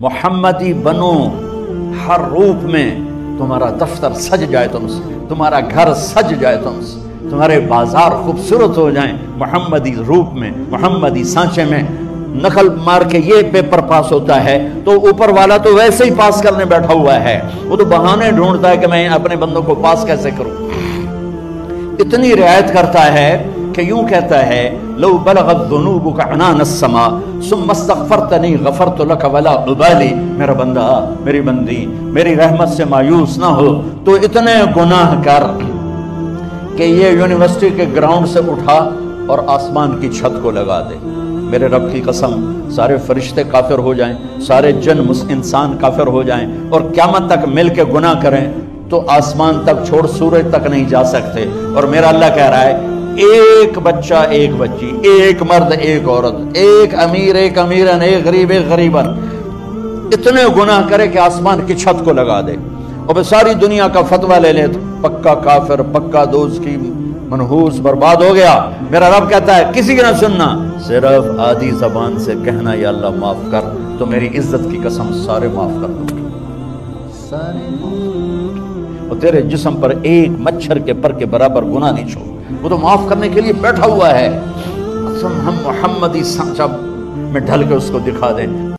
मोहम्मदी बनो, हर रूप में तुम्हारा दफ्तर सज जाए तुमसे, तुम्हारा घर सज जाए तुमसे, तुम्हारे बाजार खूबसूरत हो जाएं मोहम्मदी रूप में, मोहम्मदी सांचे में। नकल मार के ये पेपर पास होता है तो ऊपर वाला तो वैसे ही पास करने बैठा हुआ है, वो तो बहाने ढूंढता है कि मैं अपने बंदों को पास कैसे करूं। इतनी रियायत करता है कि यूं कहता है, लो बलगत ज़ुनूबुका अनान अस्समा सुम्मा इस्तग़फ़रतनी ग़फ़रतु लक वला उबाली। मेरा बंदा, मेरी बंदी, मेरी रहमत से मायूस ना हो तो इतने गुनाह कर कि ये यूनिवर्सिटी के ग्राउंड से उठा और आसमान की छत को लगा दे। मेरे रब की कसम, सारे फरिश्ते काफिर हो जाएं, सारे इंसान काफिर हो जाएं और क़यामत तक मिल के गुनाह करें तो आसमान तक छोड़ सूरज तक नहीं जा सकते। और मेरा अल्लाह कह रहा है, एक बच्चा एक बच्ची, एक मर्द एक औरत, एक अमीर एक अमीरन, एक गरीबन, इतने गुनाह करे कि आसमान की छत को लगा दे। और सारी दुनिया का फतवा ले ले तो पक्का काफिर, पक्का दोस्ती, मनहूस, बर्बाद हो गया। मेरा रब कहता है किसी की ना सुनना, सिर्फ आधी जबान से कहना या अल्लाह माफ कर, तो मेरी इज्जत की कसम सारे माफ कर दूंगा, सारे माफ। और तेरे जिस्म पर एक मच्छर के पर के बराबर गुनाह नहीं छोड़, वो तो माफ करने के लिए बैठा हुआ है। हम मोहम्मदी सांचा में ढल के उसको दिखा दें।